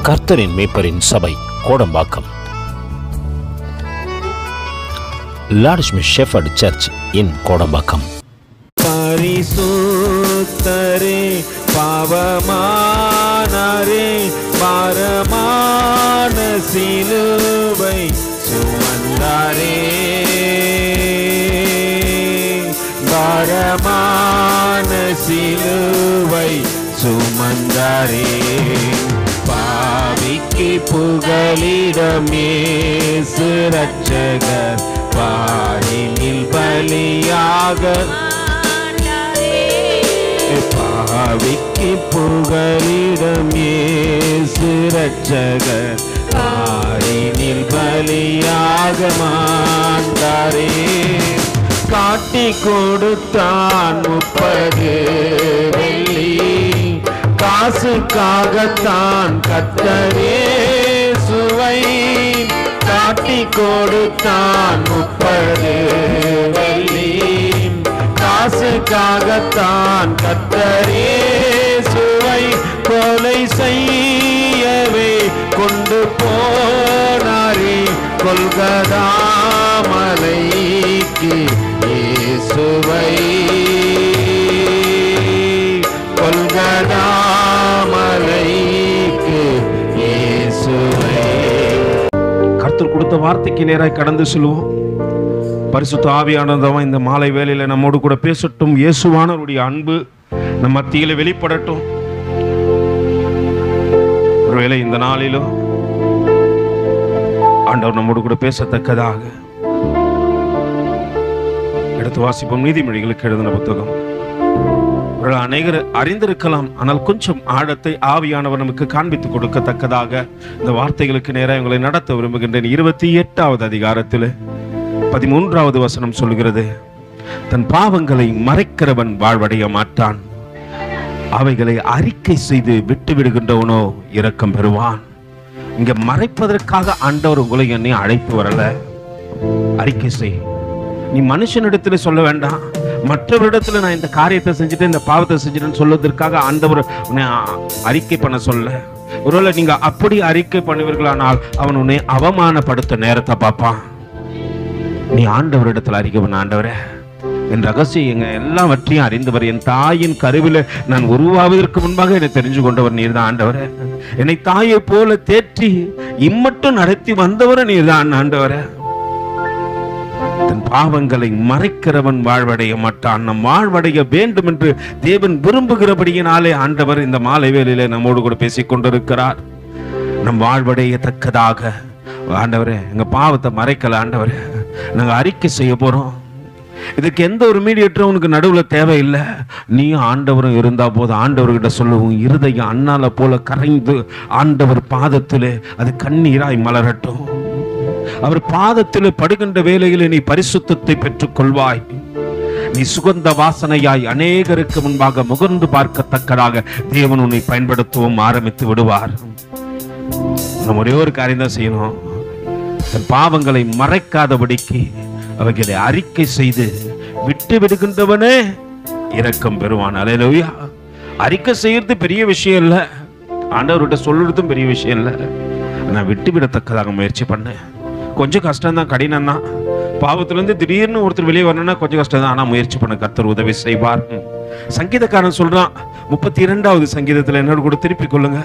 கர்த்தரின் மேய்ப்பரின் சபை Kodambakkam. Lord Smith shepherd church in Kodambakkam. பரிசுத்தரே பாவமானரே பாரமான சிலுவை சுமந்தாரே, பாரமான சிலுவை சுமந்தாரே. பாவிக்கு புகலிடம் இயேசு ரட்சகர் பாரினில் பலியாக, பாவிக்கு புகலிடம் இயேசு ரட்சகர் பாரினில் பலியாக மாண்டாரே. காட்டி கொடுத்தான் 30 வெள்ளி, காசுக்காகத்தான் கர்த்தரே சுவை. காட்டி கொடுத்தான் 30 வெள்ளி, காசுக்காகத்தான் கர்த்தரே சுவை. கொலை செய்யவே கொண்டு போனாரே கொல்கதா மலைக்கு இயேசுவை, கொல்கதா மலைக்கு இயேசுவை. கர்த்தர் கொடுத்த வார்த்தைக்கு நேராய் கடந்து செல்வோம். பரிசுத்த ஆவியானவரும் இந்த மாலை வேளையில நம்மோடு கூட பேசட்டும். இயேசுவானவருடைய அன்பு நம் மத்தியில வெளிப்படட்டும். ஒருவேளை இந்த நாளிலும் ஆண்டவர் நம்மோடு கூட பேசத்தக்கதாக எடுத்து வாசிப்போம். நீதிமொழிகளுக்கு எழுதின புத்தகம். அநேகர் அறிந்திருக்கலாம், ஆனால் கொஞ்சம் ஆழத்தை ஆவியானவர் நமக்கு காண்பித்துக் கொடுக்கத்தக்கதாக இந்த வார்த்தைகளுக்கு நேராக உங்களை நடத்த விரும்புகின்றேன். 28வது அதிகாரத்தில் 13வது வசனம் சொல்கிறது, தன் பாவங்களை மறைக்கிறவன் வாழ்வடைய மாட்டான், அவைகளை அறிக்கை செய்து விட்டு விடுகின்றவனோ இரக்கம் பெறுவான். இங்க மறைப்பதற்காக ஆண்டவர் உங்களை என்னை அழைத்து வரல. அறிக்கை செய். நீ மனுஷனிடத்துல சொல்ல வேண்டாம், மற்றவரிடத்துல நான் இந்த காரியத்தை செஞ்சுட்டு இந்த பாவத்தை செஞ்சுட்டேன்னு சொல்வதற்காக ஆண்டவர் உன்னை அறிக்கை பண்ண சொல்ல. ஒருவேளை நீங்க அப்படி அறிக்கை பண்ணுவீர்களானால் அவன் உன்னை அவமானப்படுத்த நேரத்தை பார்ப்பான். நீ ஆண்டவரிடத்துல அறிக்கை பண்ண, ஆண்டவரே என் ரகசியம் எங்க எல்லாவற்றையும் அறிந்தவர், என் தாயின் கருவில நான் உருவாவதற்கு முன்பாக என்னை தெரிஞ்சு கொண்டவர் நீர் தான் ஆண்டவரே. என்னை தாயை போல தேற்றி இம்மட்டும் நடத்தி வந்தவர் நீர் தான் ஆண்டவரே. தன் பாவங்களை மறைக்கிறவன் வாழ்வடைய மாட்டான். நம் வாழ்வடைய வேண்டும் என்று தேவன் விரும்புகிறபடியினாலே ஆண்டவர் இந்த மாலை வேளையிலே நம்மோடு கூட பேசிக் கொண்டிருக்கிறார். நம் வாழ்வடையத்தக்கதாக ஆண்டவரே எங்க பாவத்தை மறைக்கல ஆண்டவரே, நாங்க அறிக்கை செய்ய போறோம். இதுக்கு எந்த ஒரு மீடியேட்டரும் உனக்கு நடுவில் தேவையில்லை. நீ ஆண்டவரும் இருந்தா போதும். ஆண்டவர்கிட்ட சொல்லுவோம், இருதயம் அண்ணால போல கரைந்து ஆண்டவர் பாதத்திலே அது கண்ணீராய் மலரட்டும். அவர் பாதத்தில் படுகின்ற வேளையில் நீ பரிசுத்தத்தை பெற்றுக் கொள்வாய். நீ சுகந்த வாசனையாய் அநேகருக்கு முன்பாக முகர்ந்து பார்க்கத்தக்கதாக தேவன் உன்னை பயன்படுத்தவும் ஆரம்பித்து விடுவார். நம்ம ஒரே ஒரு காரியம் தான் செய்யணும், தன் பாவங்களை மறைக்காதபடிக்கு அவைகளை அறிக்கை செய்து விட்டு விடுகின்றவனே இரக்கம் பெறுவான். அல்லேலூயா. அறிக்கை செய்யறது பெரிய விஷயம் இல்லை, ஆண்டவர்கிட்ட சொல்றதும் பெரிய விஷயம் இல்லை. நான் விட்டு விடத்தக்கதாக முயற்சி பண்ணேன். கொஞ்சம் கஷ்டம் தான், கடினம் தான். பாவத்திலிருந்து திடீர்னு ஒருத்தர் வெளியே வரணும்னா கொஞ்சம் கஷ்டம் தான், ஆனா முயற்சி பண்ண கர்த்தர் உதவி செய்வார். சங்கீதக்காரன் சொல்றான் 32வது சங்கீதத்துல என்னோட கூட திருப்பி கொள்ளுங்க.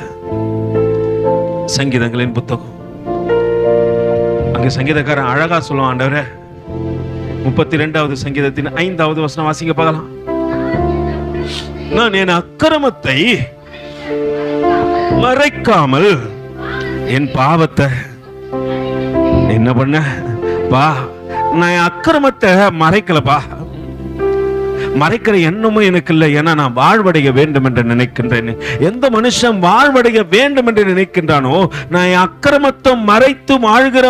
சங்கீதங்களின் புத்தகம். அங்க சங்கீதக்காரன் அழகா சொல்லுவான், ஆண்டவரே 32வது சங்கீதத்தின் 5வது வசனம் வாசிக்க பார்க்கலாம். நான் என் அக்கிரமத்தை மறைக்காமல் என் பாவத்தை என்ன பண்ண பா, நான் அக்கிரமத்தை மறைக்கலப்பா. மறைக்கிற எண்ணமும் எனக்கு இல்லை. ஏன்னா நான் வாழ்வடைய வேண்டும் என்று நினைக்கின்றேன். எந்த மனுஷன் வாழ்வடைய வேண்டும் என்று நினைக்கின்றானோ, நான் அக்கிரமத்தை மறைத்து வாழ்கிற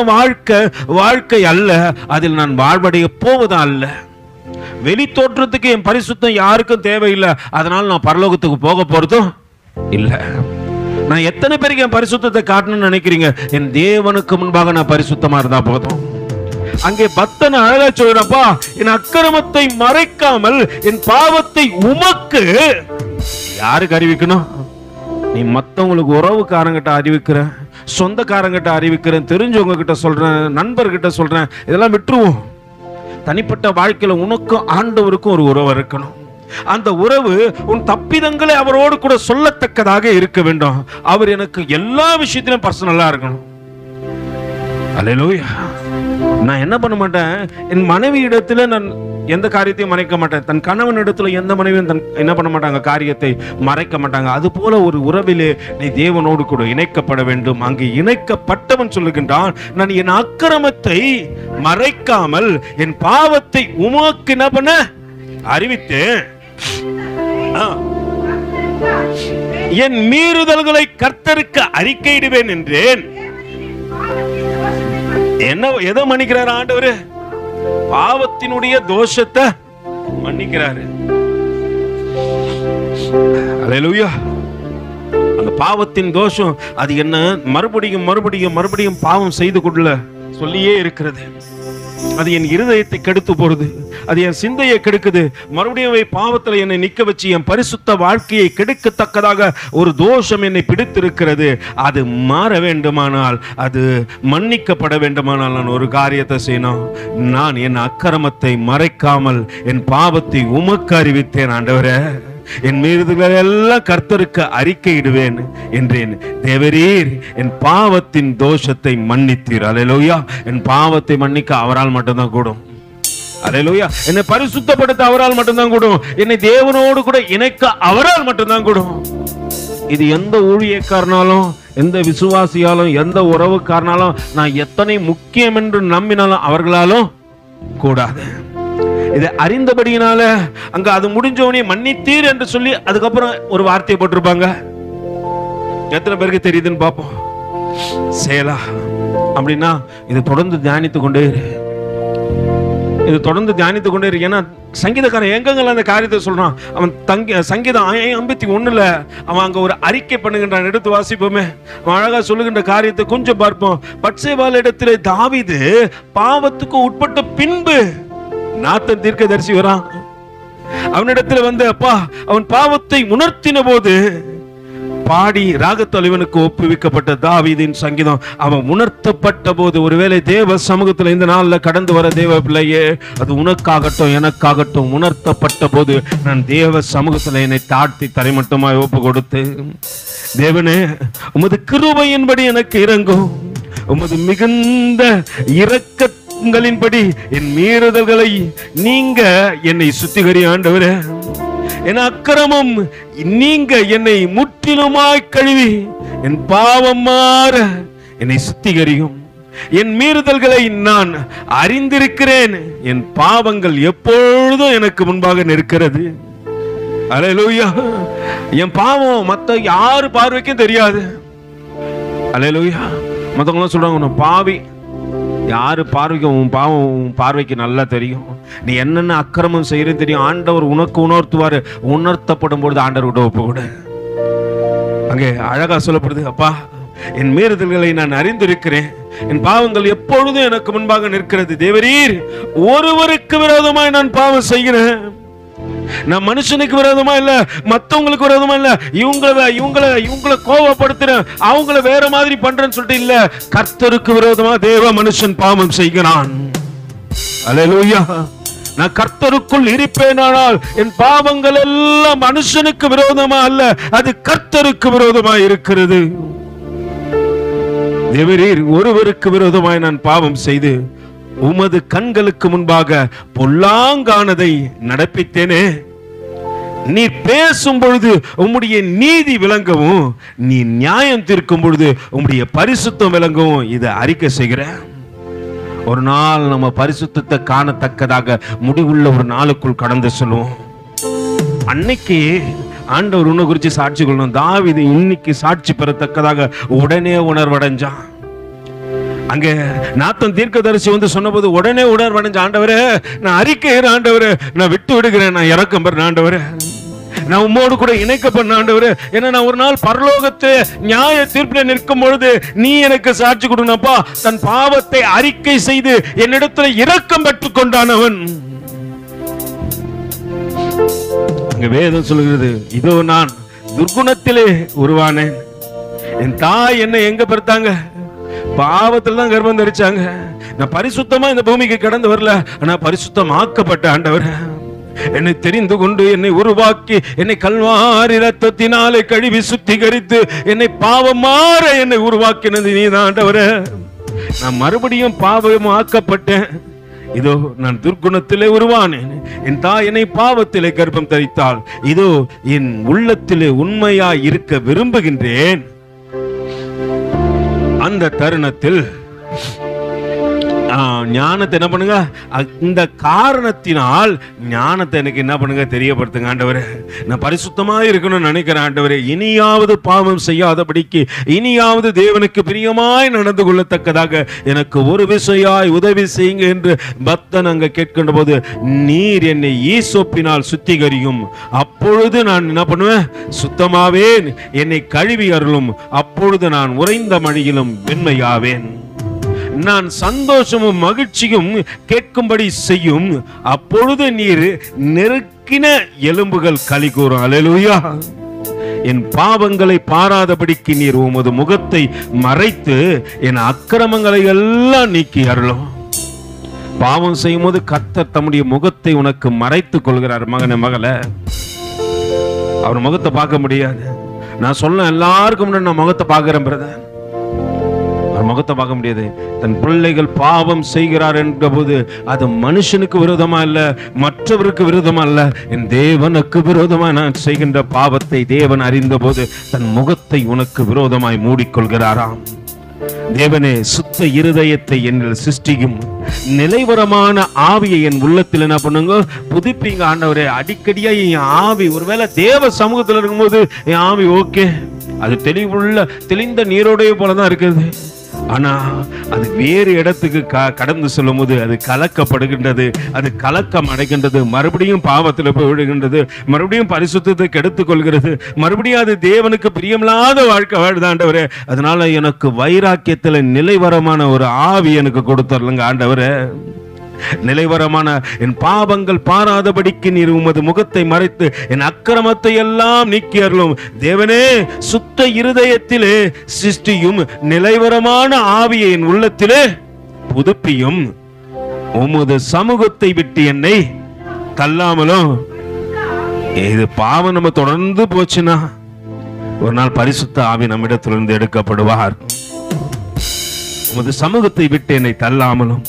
வாழ்க்கை அல்ல, அதில் நான் வாழ்வடைய போவதா அல்ல. வெளி தோற்றத்துக்கு என் பரிசுத்தம் யாருக்கும் தேவையில்லை, அதனால நான் பரலோகத்துக்கு போக போறதும் இல்லை. நான் எத்தனை பேருக்கு என் பரிசுத்தத்தை காட்டணும்னு நினைக்கிறீங்க? என் தேவனுக்கு முன்பாக நான் பரிசுத்தமா இருந்தா போதும். அங்கே பக்தன் அழகா சொல்றப்பா, என் அக்கிரமத்தை மறைக்காமல் என் பாவத்தை உமக்கு யாருக்கு அறிவிக்கணும்? நீ மற்றவங்களுக்கு உறவுக்காரங்கிட்ட அறிவிக்கிற, சொந்தக்காரங்கிட்ட அறிவிக்கிறேன், தெரிஞ்சவங்க கிட்ட சொல்றேன், நண்பர்கிட்ட சொல்றேன், இதெல்லாம் விட்டுருவோம். தனிப்பட்ட வாழ்க்கையில உனக்கும் ஆண்டவருக்கும் ஒரு உறவு இருக்கணும். அந்த உறவு உன் தப்பிதங்களை அவரோடு கூட சொல்லத்தக்கதாக இருக்க வேண்டும். அவர் எனக்கு எல்லா விஷயத்திலும் பர்சனலா இருக்கணும். அல்லேலூயா. நான் என்ன பண்ண மாட்டேன், என் மனைவி இடத்துல நான் எந்த காரியத்தையும் மறைக்க மாட்டேன். தன் கணவன் இடத்துல எந்த மனைவியும் என்ன பண்ண மாட்டாங்க, காரியத்தை மறைக்க மாட்டாங்க. அது போல ஒரு உறவிலே நீ தேவனோடு கூட இணைக்கப்பட வேண்டும். அங்கு இணைக்கப்பட்டவன் சொல்லுகின்றான், நான் என் அக்கிரமத்தை மறைக்காமல் என் பாவத்தை உமக்கு என்ன பண்ண அறிவித்தேன், என் மீறுதல்களை கர்த்தருக்கு அறிக்கையிடுவேன் என்றேன். என்ன எதை மன்னிக்கிறார் ஆண்டவர்? பாவத்தினுடைய தோஷத்தை மன்னிக்கிறாரு. அல்லேலூயா. அந்த பாவத்தின் தோஷம் அது என்ன? மறுபடியும் மறுபடியும் மறுபடியும் பாவம் செய்து கொள்ள சொல்லியே இருக்கிறது. அது என் இருதயத்தை கெடுத்து போறது, அது என் சிந்தையை கெடுக்குது. மறுபடியும் பாவத்தில் என்னை நிக்க வச்சு என் பரிசுத்த வாழ்க்கையை கெடுக்கத்தக்கதாக ஒரு தோஷம் என்னை பிடித்திருக்கிறது. அது மாற வேண்டுமானால், அது மன்னிக்கப்பட வேண்டுமானால் நான் ஒரு காரியத்தை செய்யணும். நான் என் அக்கிரமத்தை மறைக்காமல் என் பாவத்தை உமக்கு அறிவித்தேன் ஆண்டவரே. என் மீறுதல்களை எல்லாம் கர்த்தருக்கு அறிக்கையிடுவேன் என்றேன். தேவரீர் என் பாவத்தின் தோஷத்தை மன்னித்தீர். அல்லேலூயா. என் பாவத்தை மன்னிக்க அவரால் மட்டும்தான் கூடும். அல்லேலூயா. என்னை பரிசுத்தப்படுத்த அவரால் மட்டும்தான் கூடும். என்னை தேவனோடு கூட இணைக்க அவரால் மட்டும்தான் கூடும். இது எந்த ஊழியக்காரனாலும், எந்த விசுவாசியாலும், எந்த உறவுக்காரனாலும், நான் எத்தனை முக்கியம் என்று நம்பினாலும் அவர்களாலும் கூடாது. இதை அறிந்தபடியினால அங்க அது முடிஞ்சவனே மன்னித்தீர் என்று சொல்லி அதுக்கப்புறம் ஒரு வார்த்தையை போட்டிருப்பாங்க. எத்தனை பேருக்கு தெரியுதுன்னு பார்ப்போம். சேலா அப்படின்னா இது தொடர்ந்து தியானித்து கொண்டே இரு, இது தொடர்ந்து தியானித்து கொண்டே இரு. ஏன்னா சங்கீதக்காரன் எங்கெங்கெல்லாம் அந்த காரியத்தை சொல்றான். அவன் சங்கீதம் 51 அவன் அங்க ஒரு அறிக்கை பண்ணுகின்றான். எடுத்து வாசிப்போமே. அவன் அழகா சொல்லுகின்ற காரியத்தை கொஞ்சம் பார்ப்போம். பத்சேபாள் இடத்திலே தாவீது பாவத்துக்கு உட்பட்ட பின்பு நாத்தன் தீர்க்கதரிசி வரான். அவனிடத்துல வந்து அப்பா அவன் பாவத்தை உணர்த்தின போது பாடி ராகத்தலைவனுக்கு ஒப்புவிக்கப்பட்ட தாவீதின் சங்கீதம் அவன் உணர்த்தப்பட்ட போது, ஒருவேளை தேவ சமூகத்தில் இந்த நாள்ல கடந்து வர தேவ பிள்ளையே, அது உனக்காகட்டும் எனக்காகட்டும் உணர்த்தப்பட்ட போது நான் தேவ சமூகத்தில் என்னை தாழ்த்தி தரைமட்டமாய் ஒப்பு கொடுத்து, தேவனே உமது கிருபையின்படி எனக்கு இறங்கும், உமது மிகுந்த இரக்கங்களின்படி என் மீறுதல்களை நீங்க என்னை சுத்திகரி ஆண்டவரே. என் அக்கிரமம் நீங்க என்னை முற்றிலுமாய் கழுவி என் பாவம் மாற என்னை சுத்திகரியும். என் மீறுதல்களை நான் அறிந்திருக்கிறேன், என் பாவங்கள் எப்பொழுதும் எனக்கு முன்பாக நிற்கிறது. அல்லேலூயா. என் பாவம் மத்த யாரு பார்வைக்கும் தெரியாது. அல்லேலூயா. மற்றவங்களாம் சொல்றாங்க உன்னை பாவி, யாரு பார்வைக்கு உன் பாவம் உன் பார்வைக்கு நல்லா தெரியும். நீ என்னென்ன அக்கிரமம் செய்யறது தெரியும். ஆண்டவர் உனக்கு உணர்த்துவாரு. உணர்த்தப்படும் பொழுது ஆண்டவர் விட ஒப்பு கூட. அங்கே அழகா சொல்லப்படுது, அப்பா என் மீறுதல்களை நான் அறிந்திருக்கிறேன், என் பாவங்கள் எப்பொழுதும் எனக்கு முன்பாக நிற்கிறது. தேவரீர் ஒருவருக்கு விரோதமாய் நான் பாவம் செய்கிறேன். நான் மனுஷனுக்கு விரோதமா இல்ல, மத்தவங்களுக்கு விரோதமா இல்ல, இவங்களை கோபப்படுத்துறேன், அவங்கள வேற மாதிரி பண்றேன்னு சொல்லிட்டு இல்ல, கர்த்தருக்கு விரோதமா தேவ மனுஷன் பாவம் செய்கிறான். அல்லேலூயா. நான் கர்த்தருக்குள் இருப்பேனானால் என் பாவங்கள் எல்லாம் மனுஷனுக்கு விரோதமா அல்ல, அது கர்த்தருக்கு விரோதமா இருக்கிறது. தேவரீர் ஒருவருக்கு விரோதமாய் நான் பாவம் செய்து உமது கண்களுக்கு முன்பாக பொல்லாங்கானதை நடப்பித்தேனே. நீ பேசும் பொழுது உம்முடைய நீதி விளங்கவும், நீ நியாயம் தீர்க்கும் பொழுது உம்முடைய பரிசுத்தம் விளங்கவும் இதை அறிக்கை செய்கிறேன். ஒரு நாள் நம்ம பரிசுத்தத்தை காணத்தக்கதாக முடிவுள்ள ஒரு நாளுக்குள் கடந்து சொல்லுவோம். அன்னைக்கு ஆண்டவர் உன்னை குறித்து சாட்சி கொள்ளணும். தாவீது இன்னைக்கு சாட்சி பெறத்தக்கதாக உடனே உணர்வடைஞ்சான். அங்கே நாத்தன் தீர்க்கதரிசி வந்து சொன்னபோது உடனே உணர்வடைஞ்ச, ஆண்டவரே நான் அறிக்கையிறேன், ஆண்டவரே நான் விட்டு விடுகிறேன், நான் இறக்கம் பெறேன் ஆண்டவரே, நான் உம்மோடு கூட இணைக்கப்பட்ட ஆண்டவரே. ஏன்னா நான் ஒரு நாள் பரலோகத்தை நியாய தீர்ப்பில் நிற்கும் பொழுது நீ எனக்கு சாட்சி கொடுனப்பா. தன் பாவத்தை அறிக்கை செய்து என்னிடத்துல இரக்கம் பெற்றுக் கொண்டானவன். அங்க வேதம் சொல்கிறது, இதோ நான் துர்குணத்திலே உருவானேன். என் தாய் என்னை எங்க பெருத்தாங்க? பாவத்துல தான் கர்ப்பம் தரிச்சாங்க. நான் பரிசுத்தமா இந்த பூமிக்கு கடந்து வரல, ஆனா பரிசுத்தமாக்கப்பட்ட ஆண்டவர் என்னை தெரிந்து கொண்டு என்னை உருவாக்கி என்னை கல்வாரி ரத்தத்தினாலே கழுவி சுத்திகரித்து என்னை பாவமாற என்னை உருவாக்கினது நீதான் ஆண்டவரே. நான் மறுபடியும் பாவமாக்கப்பட்டேன். இதோ நான் துர்குணத்திலே உருவானேன். என் தாய் என்னை பாவத்திலே கர்ப்பம் தரித்தாள். இதோ என் உள்ளத்திலே உண்மையாய் இருக்க விரும்புகின்றேன். அந்த தருணத்தில் ஞானத்தை என்ன பண்ணுங்க, இந்த காரணத்தினால் ஞானத்தை எனக்கு என்ன பண்ணுங்க, தெரியப்படுத்துங்க ஆண்டவரே. நான் பரிசுத்தமா இருக்கணும்னு நினைக்கிறேன் ஆண்டவரே. இனியாவது பாவம் செய்யாதபடிக்கு, இனியாவது தேவனுக்கு பிரியமாய் நடந்து கொள்ளத்தக்கதாக எனக்கு ஒரு விசையாய் உதவி செய்யுங்க என்று பக்தன் அங்க கேட்கின்ற போது, நீர் என்னை ஈசோப்பினால் சுத்திகரியும், அப்பொழுது நான் என்ன பண்ணுவேன், சுத்தமாவேன். என்னை கழுவி அருளும், அப்பொழுது நான் உறைந்த மழையிலும் வெண்மையாவேன். நான் சந்தோஷமும் மகிழ்ச்சியும் கேட்கும்படி செய்யும், அப்பொழுது நீர் நெருக்கின எலும்புகள் களி கூறும். அல்லேலூயா. என் பாவங்களை பாராதபடிக்கு நீர் உமது முகத்தை மறைத்து என் அக்கிரமங்களை எல்லாம் நீக்கி அருளும். பாவம் செய்யும் போது கர்த்தர் தம்முடைய முகத்தை உனக்கு மறைத்துக் கொள்கிறார். மகனே, மகளே, அவர் முகத்தை பார்க்க முடியாது. நான் சொல்ல எல்லாருக்கும் முன்னாடி நான் முகத்தை பார்க்கிறேன் பிரதர். முகத்தை பார்க்க முடியாது. தன் பிள்ளைகள் பாவம் செய்கிறார் என்ற போது அது மனுஷனுக்கு விரோதமா இல்ல, மற்றவருக்கு விரோதமா இல்ல, என் தேவனுக்கு விரோதமா நான் செய்கின்ற பாவத்தை தேவன் அறிந்த போது தன் முகத்தை உனக்கு விரோதமாய் மூடிக்கொள்கிறாராம். தேவனே, சுத்த இருதயத்தை என்னில் சிருஷ்டியும், நிலைவரமான ஆவியை என் உள்ளத்தில் என்ன பண்ணுங்க, புதுப்பிங்க ஆண்டவரே. அடிக்கடியா என் ஆவி, ஒருவேளை தேவ சமூகத்தில் இருக்கும்போது என் ஆவி ஓகே, அது தெளிந்த நீரோடைய போலதான் இருக்குது. ஆனா அது வேறு இடத்துக்கு கடந்து செல்லும் போது அது கலக்கப்படுகின்றது, அது கலக்கம் அடைகின்றது, மறுபடியும் பாவத்தில் போய் விடுகின்றது, மறுபடியும் பரிசுத்தத்தை கெடுத்துக் கொள்கிறது, மறுபடியும் அது தேவனுக்கு பிரியமில்லாத வாழ்க்கை வாழ்ந்தாண்டவரே. அதனால எனக்கு வைராக்கியத்துல நிலைவரமான ஒரு ஆவி எனக்கு கொடுத்துருங்க ஆண்டவரே. நிலைவரமான என் பாவங்கள் பாராதபடிக்கு நீர் உமது முகத்தை மறைத்து என் அக்கிரமத்தை எல்லாம் நீக்கி அருளும். தேவனே, சுத்த இருதயத்திலே சிருஷ்டியும், நிலைவரமான ஆவியை என் உள்ளத்திலே புதுப்பியும், உமது சமூகத்தை விட்டு என்னை தள்ளாமலும். இது பாவம் நம்ம தொடர்ந்து போச்சுன்னா ஒரு நாள் பரிசுத்த ஆவி நம்மிடத்திலிருந்து எடுக்கப்படுவார். உமது சமூகத்தை விட்டு என்னை தள்ளாமலும்,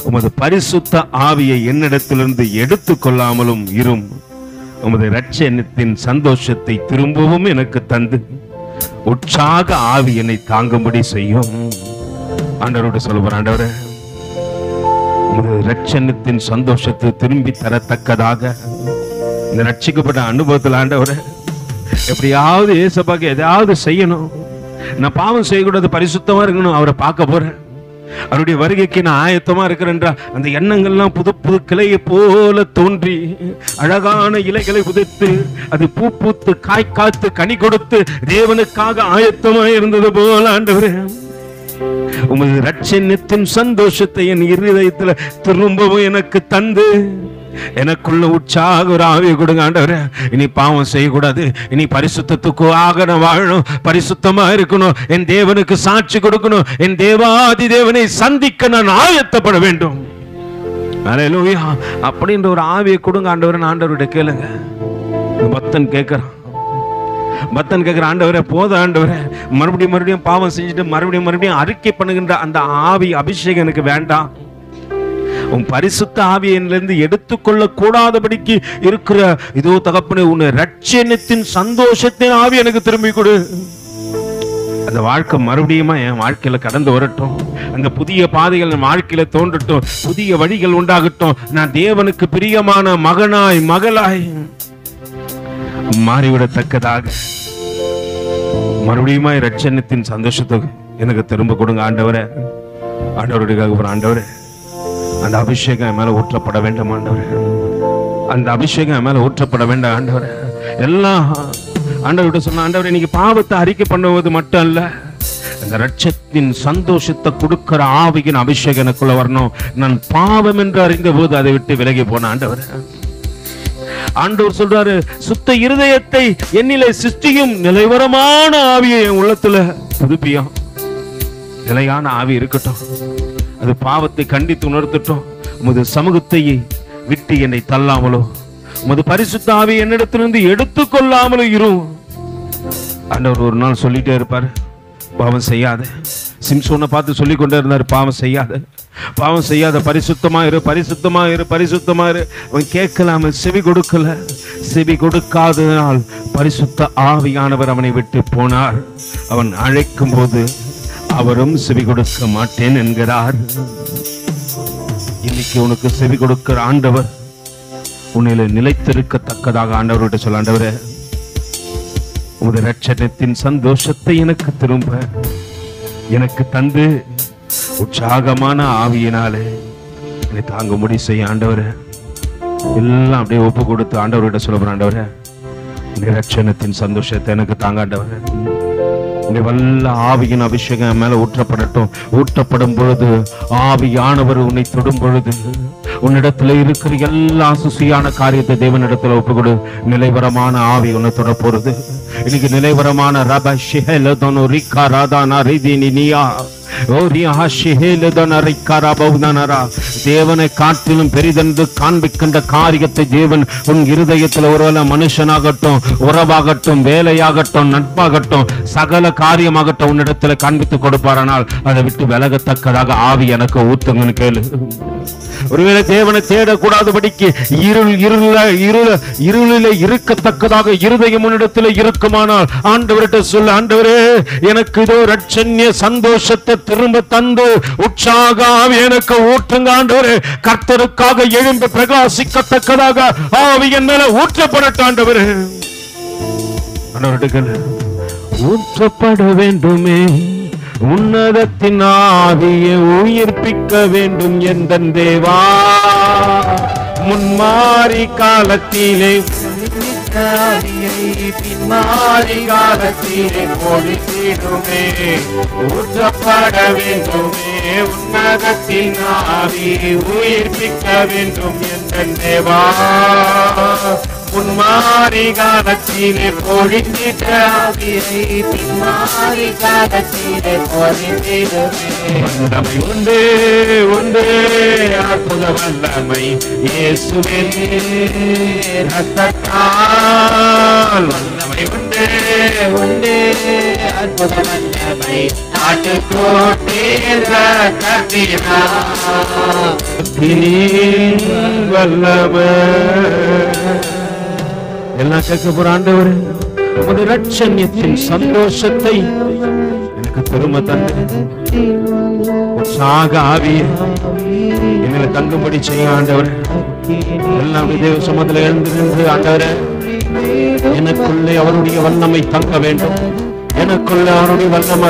உமது பரிசுத்த ஆவியை என்னிடத்திலிருந்து எடுத்துக் கொள்ளாமலும் இரும். உமது இரட்சணியத்தின் சந்தோஷத்தை திரும்பவும் எனக்கு தந்து உற்சாக ஆவி என்னை தாங்கும்படி செய்யும். ஆண்டவரோட சொல்லுவார், ஆண்டவரே, உமது இரட்சணியத்தின் சந்தோஷத்தை திரும்பி தரத்தக்கதாக இந்த ரட்சிக்கப்பட்ட அனுபவத்தில் ஆண்டவரே எப்படியாவது ஏசப்பாக்கு எதாவது செய்யணும். நான் பாவம் செய்யக்கூடாது, பரிசுத்தமா இருக்கணும், அவரை பார்க்க போறேன், அவருடைய வருகைக்கு நான் ஆயத்தமா இருக்கிறேன்ற அந்த எண்ணங்கள்லாம் புது புது கிளையை போல தோன்றி அழகான இலைகளை புதைத்து அது பூ பூத்து காய் காத்து கனி கொடுத்து தேவனுக்காக ஆயத்தமா இருந்தது போல ஆண்டவரே, உமது இரட்சணியத்தின் சந்தோஷத்தை என் இருதயத்துல திரும்பவும் எனக்கு தந்து எனக்குள்ள உற்சாக ஒரு ஆவியை கொடுங்க ஆண்டவரே. இனி பாவம் செய்யக்கூடாது, இனி பரிசுத்தத்துக்காக நான் வாழணும், பரிசுத்தமா இருக்கணும், என் தேவனுக்கு சாட்சி கொடுக்கணும், என் தேவாதி தேவனை சந்திக்க நான் ஆயத்தப்பட வேண்டும். அல்லேலூயா. அப்படின்ற ஒரு ஆவியை கொடுங்க ஆண்டவரே. ஆண்டவருடைய கேளுங்க. பக்தன் கேட்கிறான், ஆண்டவரே போதும் ஆண்டவரே, மறுபடியும் பாவம் செஞ்சுட்டு மறுபடியும் அறிக்கை பண்ணுகின்ற அந்த ஆவி அபிஷேகம் எனக்கு வேண்டாம். உன் பரிசுத்த ஆவியிலிருந்து எடுத்துக்கொள்ள கூடாதபடிக்கு இருக்கிற இதோ தகப்பனே, உன் இரட்சணியத்தின் சந்தோஷத்தின் ஆவி எனக்கு திரும்பி கொடு. அந்த வாழ்க்கை மறுபடியும் என் வாழ்க்கையில கடந்து வரட்டும், அங்க புதிய பாதைகள் என் வாழ்க்கையில தோன்றட்டும், புதிய வழிகள் உண்டாகட்டும், நான் தேவனுக்கு பிரியமான மகனாய் மகளாய் மாறிவிடத்தக்கதாக மறுபடியும் இரட்சணியத்தின் சந்தோஷத்தை எனக்கு திரும்ப கொடுங்க ஆண்டவரே. ஆண்டவருடைய ஆண்டவரே, அந்த அபிஷேகம் மேல ஊற்றப்பட வேண்டும் ஆண்டவரே, அந்த அபிஷேகம் மேல ஊற்றப்பட வேண்டாம் ஆண்டவரே. எல்லாம் ஆண்டவர்கிட்ட சொன்ன, ஆண்டவரே நீங்க பாவத்தை அறிக்கை பண்ணுவது மட்டும் அல்ல, அந்த இரட்சத்தின் சந்தோஷத்தை கொடுக்கிற ஆவியின் அபிஷேகம் எனக்குள்ள வரணும். நான் பாவம் என்று அறிந்த போது அதை விட்டு விலகி போன ஆண்டவரே, ஆண்டவர் சொல்றாரு, சுத்த இருதயத்தை என்னிலே சிருஷ்டியும், நிலைவரமான ஆவியை என் உள்ளத்துல புதுப்பியும். நிலையான ஆவி இருக்கட்டும், அது பாவத்தை கண்டித்து உணர்த்தட்டும். உமது சமூகத்தை விட்டு என்னை தள்ளாமலோ, உமது பரிசுத்த ஆவி என்னிடத்திலிருந்து எடுத்துக்கொள்ளாமலோ இரும். ஆண்டவர் ஒரு நாள் சொல்லிட்டே இருப்பார், பாவம் செய்யாத. சிம்சோனை பார்த்து சொல்லிக் கொண்டே இருந்தார், பாவம் செய்யாத, பாவம் செய்யாத, பரிசுத்தமா இரு, பரிசுத்தமா இரு, பரிசுத்தமா இரு. அவன் கேட்கலாம, செவி கொடுக்கல. செவி கொடுக்காதனால் பரிசுத்த ஆவியானவர் அவனை விட்டு போனார். அவன் அழைக்கும் போது அவரும் செவி கொடுக்க மாட்டேன் என்கிறார். இன்னைக்கு உனக்கு செவி கொடுக்கிற ஆண்டவர் உன்னில நிலைத்திருக்கத்தக்கதாக ஆண்டவர்கிட்ட சொல்ல, ஆண்டவரே உமது இரட்சணத்தின் சந்தோஷத்தை எனக்கு திரும்ப எனக்கு தந்து உற்சாகமான ஆவியினாலே என்னை தாங்க முடி செய்ய ஆண்டவரே. எல்லாம் அப்படியே ஒப்பு கொடுத்து ஆண்டவர்கிட்ட சொல்ல, ஆண்டவரே இந்த இரட்சணத்தின் சந்தோஷத்தை எனக்கு தாங்க ஆண்டவரே. வல்ல ஆவியின் அபிஷேகம் மேல ஊற்றப்படட்டும். ஊற்றப்படும் பொழுது ஆவியானவர் உன்னை தொடும் பொழுது உன்னிடத்துல இருக்கிற எல்லா சுசியான காரியத்தை தேவனிடத்துல ஒப்புக்கொடு. நிலைவரமான ஆவி உன்னை தொட போறது. இன்னைக்கு நிலைவரமான ரப ஷிஹலதனு ரிகா ராதானா ரிதினியா தேவனை காட்டிலும் பெரிதென்று காண்பிக்கின்ற காரியத்தை தேவன் உன் இருதயத்தில் ஒருவேளை மனுஷனாகட்டும், உறவாகட்டும், வேலையாகட்டும், நட்பாகட்டும், சகல காரியமாகட்டும் உன்னிடத்துல காண்பித்து கொடுப்பாரானால் அதை விட்டு விலகத்தக்கதாக ஆவி எனக்கு ஊத்துங்கன்னு கேளு. ஒருவேளை தேவனை தேடக்கூடாதபடிக்கு இருளிலே இருக்கத்தக்கதாக இருதயம் முன்னிடத்தில் இருக்குமானால் ஆண்டவர்கிட்ட சொல்ல, ஆண்டவரே எனக்கு இதோ ரட்சண்ய சந்தோஷத்தை திரும்ப தந்து உற்சாக ஆவி எனக்கு ஊற்றுங்க ஆண்டவரே. கர்த்தருக்காக எழுந்து பிரகாசிக்கத்தக்கதாக ஆவி என் மேல ஊற்றப்படட்டும் ஆண்டவரே. ஆண்டவர்கிட்ட ஊற்றப்பட வேண்டுமே, உன்னதத்தின் ஆவியை உயிர்ப்பிக்க வேண்டும் எந்தன் தேவா. முன்மாறி காலத்திலே பின்மாறி காலத்திலே பொழித்திடுமே, ஊற்றப்பட வேண்டுமே, உன்னதத்தின் ஆவியை உயிர்ப்பிக்க வேண்டும் எந்தன் தேவா. முன்மாறி காலத்திலே பொழிந்திட்ட ஆவியை பின்மாறி காலத்திலே பொழிந்திடுமே. வல்லமை உண்டே உண்டே, அற்புத வல்லமை இயேசுவின் இரத்தத்தால். வல்லமை உண்டே உண்டே, அற்புத வல்லமை நாட்டுக்கோட்டில் இரத்தத்தினால். வல்லமை எல்லாம் கேட்க போற ஆண்டவரே, உமது இரட்சண்யத்தின் சந்தோஷத்தை எனக்கு திரும்ப தந்து உற்சாக ஆவியை என்னை தங்கும்படி செய்ய ஆண்டவரே. எல்லாம் தேவ சமூகத்தில் எழுந்து நின்று ஆண்டவரே எனக்குள்ளே அவருடைய வல்லமை தங்க வேண்டும். எனக்குள்ள அவருடைய வல்லமை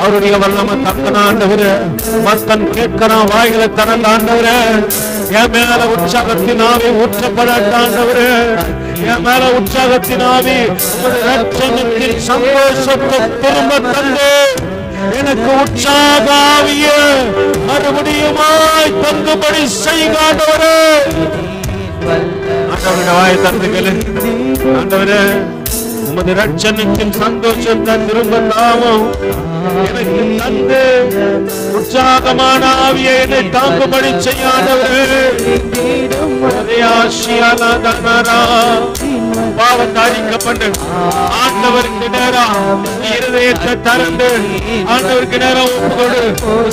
அவருடைய வல்லமை தக்கன ஆண்டவரே. மத்தன் கேட்கிறான், வாயில திறந்த ஆண்டவரே. என் மேல உற்சாகத்தின் ஆவி ஊற்றப்படாத ஆண்டவரே. என் மேல உற்சாகத்தின் ஆவி இரட்சணத்தின் சந்தோஷத்தை திரும்ப தந்து எனக்கு உற்சாக ஆவிய மறுபடியுமாய் தந்துபடி செய்க ஆண்டவரே. ஆண்டவருடைய வாயை தந்துகளே, ஆண்டவரே உமது இரட்சணத்தின் சந்தோஷத்தை திரும்ப தாவும் எனக்கு தந்து உற்சாகமான ஆவியை என்னை தாங்கும்படி செய்ய ஆண்டவரே. பாவத்தாரிக்கப்பட்டு ஆண்டவருக்கு நேரம் இருதயத்தை திறந்து ஆண்டவருக்கு நேரம் ஒப்புக்கொடு.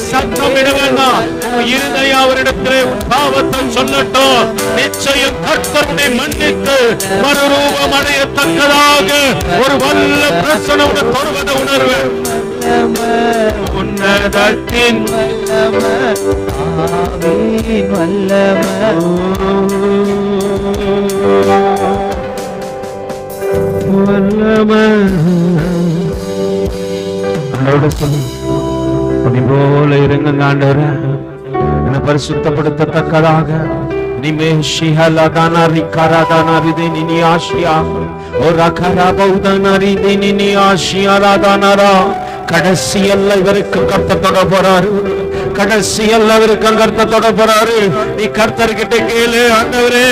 சத்தம் இட வேண்டாம். இருதயம் அவரிடத்திலே உன் பாவத்தை சொல்லட்டும். நிச்சயம் கர்த்தரை மன்னித்து மறுரூபம் அடையத்தக்கதாக ஒரு வல்ல பிரசனம் தொடுவதை உணர்வு. உன்னதத்தின் போல இருங்க ஆண்டவரே. என்னை பரிசுத்தப்படுத்தத்தக்கதாக கடைசி அல்ல இவருக்கு கர்த்தர் தொட போறாரு. கடைசி எல்லாருக்கும் கர்த்தர் தொட போறாரு. நீ கர்த்தர்கிட்ட கேளு, ஆண்டவரே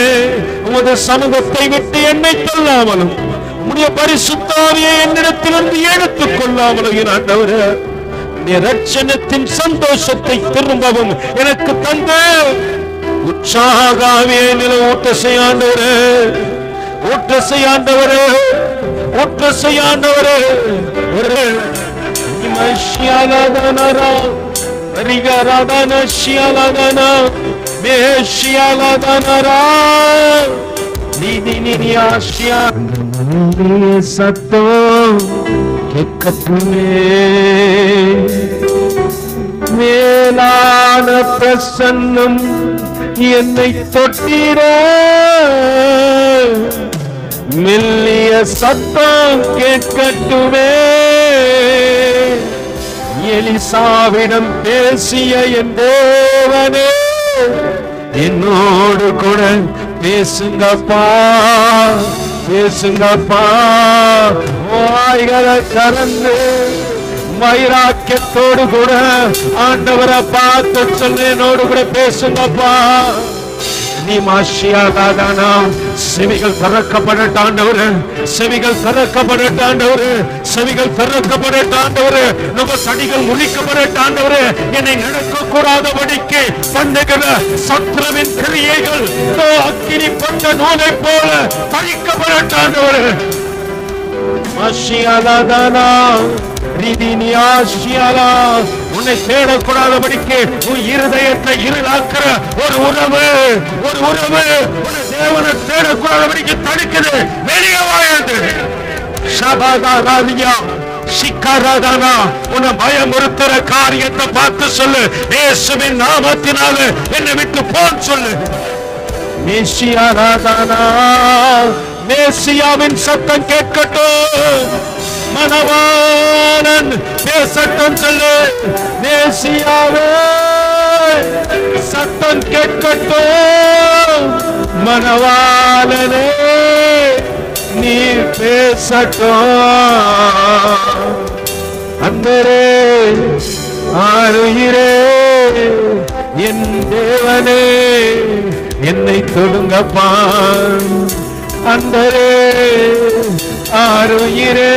உமது சமூகத்தை விட்டு என்னை கொள்ளாமலும் உம்முடைய பரிசுத்த ஆவியை என்னிடத்திலிருந்து எடுத்துக் கொள்ளாமலும் என் ஆண்டவரே இரட்சணத்தின் சந்தோஷத்தை திரும்பவும் எனக்கு தந்த உற்சாக ஆவியை நில ஊட்ட செய்யாண்டவரே, ஊட்ட செய்யாண்டவரே, ஊட்ட செய்யாண்டவரே. மஷியாலதனரா ரிகரதன ஷியாலதன மேஷியாலதனரா நீதி ஆஷியா சத்தம் கேட்கட்டுமே. மேலான பிரசன்னம் என்னை தொட்டிர மெல்லிய சத்தம் கேட்கட்டுமே. எலிசாவிடம் பேசிய என் தேவனே என்னோடு கூட பேசுங்கப்பா, பேசுங்கப்பா. வாய்களை திறந்து வைராக்கியத்தோடு கூட ஆண்டவரை பார்த்து சொல்லு, என்னோடு கூட பேசுங்கப்பா. நீ மாஷியாதானா செவிகள் திறக்கப்படட்டாண்டவரு, செவிகள் திறக்கப்படட்டாண்டவரு, செவிகள் திறக்கப்படட்டாண்டவரு. நம்ம தடிகள் முழிக்கப்படட்டாண்டவரு. என்னை நடக்க கூடாதபடிக்கு பண்ணுகிற சத்ருவின் கிரியைகள் அக்கினி பட்ட நூலை போல தரிக்கப்படட்டாண்டவரு. மாஷியாதானா உன்னை தேடக்கூடாதபடிக்கு உன் இருதயத்தை இருளாக்குற ஒரு உறவு, ஒரு உறவு உன்னை தேவனை தேடக்கூடாதபடிக்கு தடுக்குது. வெளியே வாழது சபாதாராதியா சிக்காராதானா உன்னை பயமுறுத்துற காரியத்தை பார்த்து சொல்லு, இயேசுவின் நாமத்தினால என்னை விட்டு போன்னு சொல்லு. மேசியாராதானா மேசியாவின் சத்தம் கேட்கட்டும், மனவாளன் பேசட்டும் சொல்லு. மேசியாவே சத்தம் கேட்கட்டும், மனவாளனே நீ பேசட்டும். அந்தரே ஆருயிரே என் தேவனே என்னை தொடுங்கப்பா. அந்தரே ஆருயிரே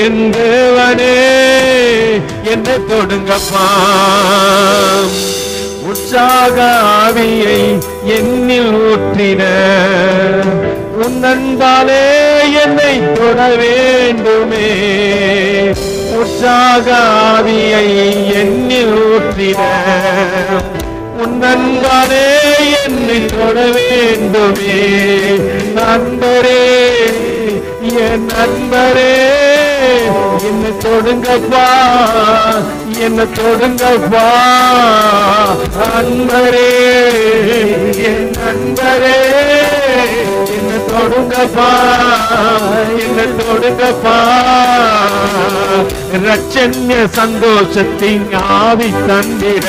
என் தேவனே என்னை தொடுங்கப்பா. உற்சாக ஆவியை என்னில் ஊற்றின உன் அன்பாலே என்னை தொட வேண்டுமே. உற்சாக ஆவியை என்னில் ஊற்றின உன் அன்பாலே என்னை தொட வேண்டுமே. நண்பரே என் நண்பரே என்னை தொடுங்கப்பா, என்னை தொடுங்கப்பா. அன்பரே என் நண்பரே என்னை தொடுங்கப்பா, என்னை தொடுங்கப்பா. இரட்சண்ய சந்தோஷத்தின் ஆவி தந்திட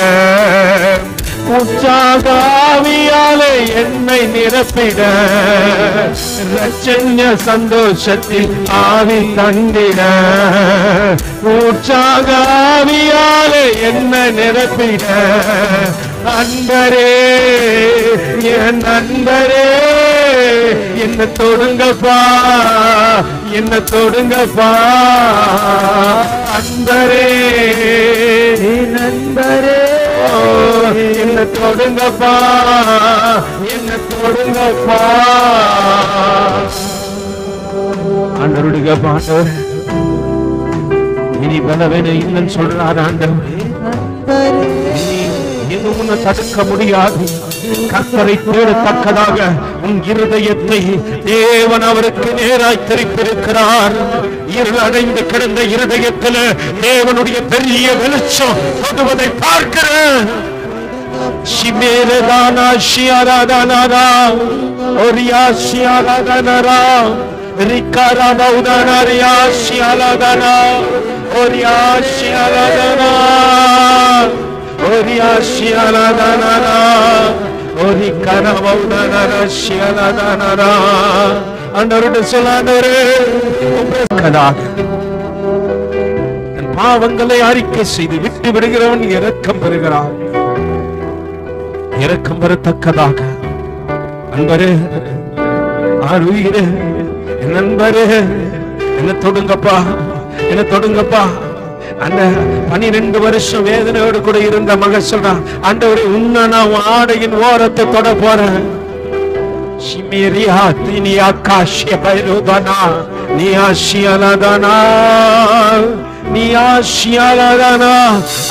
உற்சாக ஆவியாலே என்னை நிரப்பிட. இரட்சண்ய சந்தோஷத்தில் ஆவி தந்திட உற்சாக ஆவியாலே என்னை நிரப்பிட. அன்பரே என் நண்பரே என்னை தொடுங்கப்பா, என்னை தொடுங்கப்பா. அன்பரே நண்பரே என்னை தொடுங்கப்பா, என்னை தொடுங்கப்பா. ஆண்டவருடைய பாண்டவர் இனி பலவேன இல்லைன்னு சொல்றார் ஆண்டவர். எதுவும் உன்னை தடுக்க முடியாது. கர்த்தரை தேடத்தக்கதாக உன் இருதயத்தை தேவன் அவருக்கு நேராய் திருப்பியிருக்கிறார். இருள் அடைந்து கிடந்த இருதயத்தில் தேவனுடைய பெரிய வெளிச்சம் தொடுவதை பார்க்கிறேன். சிமேரதானா ஷியாராதானா ஒரியா ஷியாராதானா ரிக்காரா பௌதானா ரியா ஷியாராதானா ஒரியா ஷியாராதானா ஒரியா ஷியாராதானா ஒரிக்காரா பௌதானா ஷியாராதானா. ஆண்டவருடைய சொல்லாண்டவரே பாவங்களை அறிக்கை செய்து விட்டு விடுகிறவன் இரக்கம் பெறுகிறான். இரக்கம் பெறத்தக்கதாக அன்பரே, ஆறுயிரே, என் நண்பரே, என்ன தொடுங்கப்பா, என்ன தொடுங்கப்பா. அந்த 12 வருஷம் வேதனையோடு கூட இருந்த மகன் சொல்றான், ஆண்டவரே உன்னை நான் ஆடையின் ஓரத்தை தொட போறேன்.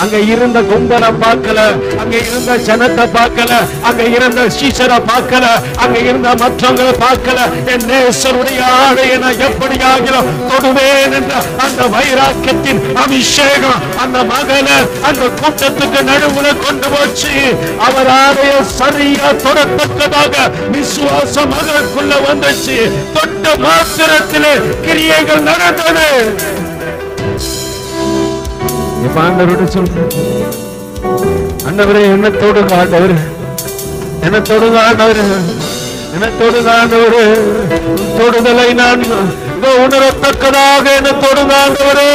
அங்க இருந்த கும்பலை பார்க்கல, அங்க இருந்த ஜனத்தை பார்க்கல, அங்க இருந்த சீசரை பார்க்கல, அங்க இருந்த மற்றவங்களை பார்க்கல. என் நேசருடைய ஆடையை நான் எப்படியாகிலும் தொடுவேன் என்ற அந்த வைராக்கியத்தின் அபிஷேகம் அந்த மகனை அந்த கூட்டத்துக்கு நடுவுல கொண்டு போச்சு. அவர் ஆடைய சரியா தொடத்தக்கதாக விசுவாச மகனுக்குள்ள வந்துச்சு. தொட்ட மாத்திரத்திலே கிரியைகள் நடந்தது. ஆண்டவரோட சொல்ற, ஆண்டவரே என்ன தொடுங்க, ஆண்டவர் என்ன தொடுங்க, ஆண்டவர் என்ன தொடுங்க, ஆண்டவர் தொடுதலை நான் உணரத்தக்கதாக என்ன தொடுங்க, ஆண்டவரே.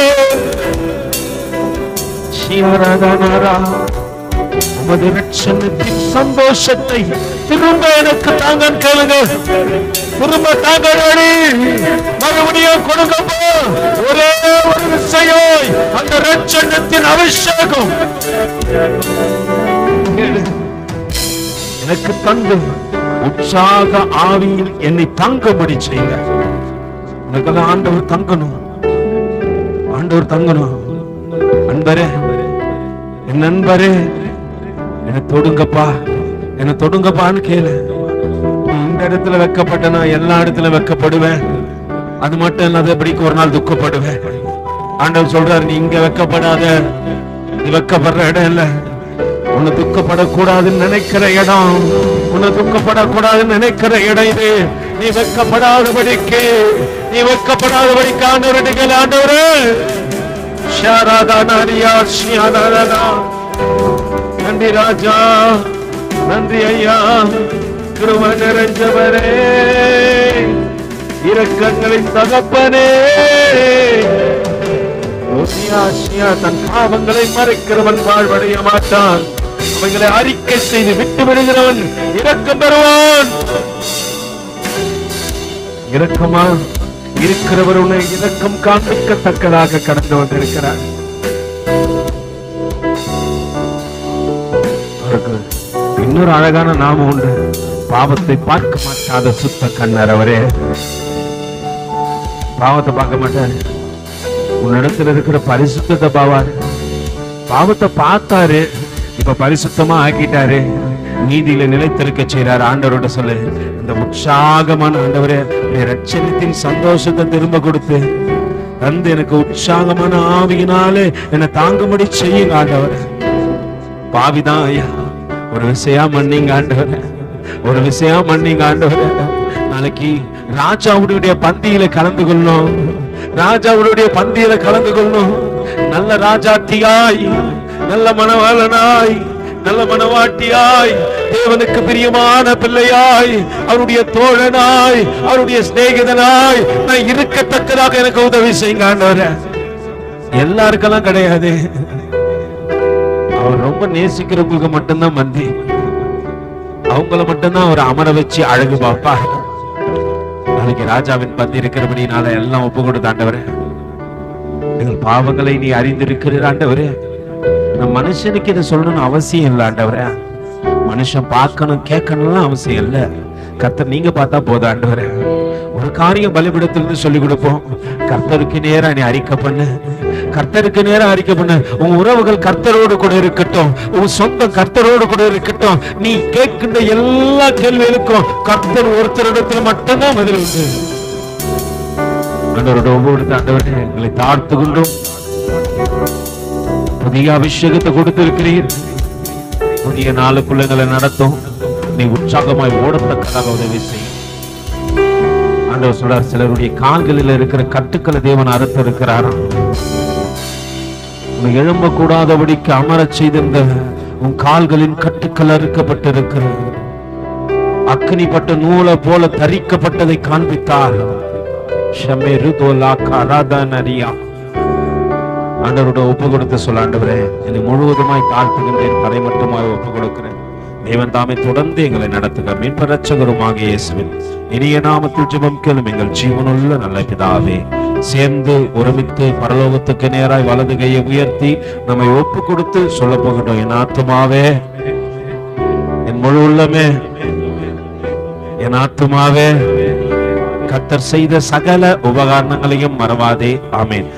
உமது ரட்சணத்தின் சந்தோஷத்தை திரும்ப எனக்கு தாங்க கேளுங்க, திரும்ப தாங்க, மறுபடியும் கொடுங்கப்போ. ஒரே ஒரு விஷயம், அந்த ரட்சணத்தின் அபிஷேகம் எனக்கு தந்து உற்சாக ஆவியில் என்னை தங்கும்படி செய்யுங்க. எனக்கு ஆண்டவர் தங்கணும், ஆண்டவர் தங்கணும். அன்பரே, என் நண்பரே, என்ன தொடுங்கப்பா, என்ன தொடுங்கப்பான்னு கேளு. இந்த இடத்துல வெக்கப்பட்ட நான் எல்லா இடத்துல வெக்கப்படுவேன். அது மட்டும் இல்லாதபடிக்கு ஒரு நாள் துக்கப்படுவேன். ஆண்டவர் சொல்றாரு, நீ இங்க வெக்கப்படாத, நீ வெக்கப்படுற இடம் இல்ல, உன்னை துக்கப்படக்கூடாதுன்னு நினைக்கிற இடம், உன்னை துக்கப்படக்கூடாதுன்னு நினைக்கிற இடம் இது. நீ வெக்கப்படாதபடிக்கு, நீ வெக்கப்படாதபடிக்கு ஆண்டவருடைய ஆண்டவரு நன்றி ராஜா, நன்றி ஐயா, கிருபை நிறைஞ்சவரே, இரக்கங்களின் தகப்பனே. தன் பாவங்களை மறைக்கிறவன் வாழ்வடைய மாட்டான், அவைகளை அறிக்கை செய்து விட்டு விடுகிறவன் இரக்கம் பெறுவான். இரக்கமா இருக்கிறவர் உன்னை இரக்கம் காண்பிக்கத்தக்கதாக கடந்து வந்திருக்கிறார். இன்னொரு அழகான நாமம் உண்டு, பாவத்தை பார்க்க மாட்டாத சுத்த கண்ணர் அவரே. பாவத்தை பார்க்க மாட்டாரு, உன்னிடத்துல இருக்கிற பரிசுத்தத்தை பாவாரு. பாவத்தை பார்த்தாரு, இப்ப பரிசுத்தமா ஆக்கிட்டாரு, நீதியில நிலைத்திருக்க செய்யறாரு. ஆண்டவரோட சொல்லு, இந்த உற்சாகமான ஆண்டவரே, ரட்சணத்தின் சந்தோஷத்தை திரும்ப கொடுத்து தந்து எனக்கு உற்சாகமான ஆவியினாலே என்னை தாங்கும்படி செய்யுங்க ஆண்டவரே. பாவிதான் ஐயா, ஒரு விஷயம் மன்னிங்க ஆண்டவரே, ஒரு விஷயம் மன்னிங்க ஆண்டவரே. நாளைக்கு ராஜாவுடைய பந்தியில கலந்து கொள்ளணும், ராஜாவுடைய பந்தியில கலந்து கொள்ளணும். நல்ல ராஜாத்தியாய், நல்ல மணவாளனாய், நல்ல மணவாட்டியாய், தேவனுக்கு பிரியமான பிள்ளையாய், அவருடைய தோழனாய், அவருடைய சிநேகிதனாய் நான் இருக்கத்தக்கதாக எனக்கு உதவி செய்யுங்க ஆண்டவரே. எல்லாருக்கெல்லாம் கிடையாது, அவர் ரொம்ப நேசிக்கிறவங்களுக்கு மட்டும்தான் மந்தி, அவங்கள மட்டும்தான் அவர் அமர வச்சு அழகு பாப்பா. நாளைக்கு ராஜாவின் பந்தி இருக்கிறபடினால எல்லாம் ஒப்பு கொடுத்த ஆண்டவரே, எங்கள் பாவங்களை நீ அறிந்திருக்கிற ஆண்டவரே. நம்ம மனுஷனுக்கு இதை சொல்லணும்னு அவசியம் இல்லை ஆண்டவரே, மனுஷன் பார்க்கணும் கேட்கணும்லாம் அவசியம் இல்லை. கர்த்தர் நீங்க பார்த்தா போதும் ஆண்டவரே. ஒரு காரியம் பலிபீடத்திலிருந்து சொல்லி கொடுப்போம், கர்த்தருக்கு நேரா நீ அறிக்கை பண்ணு, கர்த்தருக்கு நேரம் அறிக்கை பண்ணு. உன் உறவுகள் கர்த்தரோடு கூட இருக்கட்டும், உன் சொந்தம் கர்த்தரோடு கூட இருக்கட்டும். நீ கேட்கின்ற எல்லா கேள்விகளுக்கும் கர்த்தர் ஒருத்தரிடத்துல மட்டும்தான் பதில் உண்டு. ஆண்டவரோட ஒவ்வொரு ஆண்டவரே எங்களை தாழ்த்து கொண்டோம். புதிய அபிஷேகத்தை கொடுத்திருக்கிறீர், புதிய நாளுக்குள்ள எங்களை நடத்தும். நீ உற்சாகமாய் ஓடத்தக்கதாக உதவி செய்யும். ஆண்டவர் சொல்றார், சிலருடைய கால்களில் இருக்கிற கட்டுக்களை தேவன் அறுத்து இருக்கிறாராம். உன்னை எழும்ப கூடாதபடிக்கு அமரச் செய்திருந்த உன் கால்களின் கட்டுக்கள் அறுக்கப்பட்டிருக்கிறது. அக்னிப்பட்ட நூலை போல தரிக்கப்பட்டதை காண்பித்தார். ஆண்டவரோட ஒப்பு கொடுத்து சொல்ல, ஆண்டவரே என்னை முழுவதுமாய் தாழ்த்துகின்றேன், தரை மட்டுமாய் ஒப்பு கொடுக்கிறேன். தேவன் தாமே தொடர்ந்து எங்களை நடத்துக. மீட்பு இரட்சகருமாக இயேசுவின் இனிய நாமத்தில் ஜெபம் கேளும் எங்கள் ஜீவனுள்ள நல்ல பிதாவே. சேர்ந்து ஒருமித்து பரலோகத்துக்கு நேராய் வலது கையை உயர்த்தி நம்மை ஒப்பு கொடுத்து சொல்ல போகின்றோம். என் ஆத்துமாவே, என் முழு உள்ளமே, என் ஆத்துமாவே, கர்த்தர் செய்த சகல உபகாரணங்களையும் மறவாதே. ஆமென்.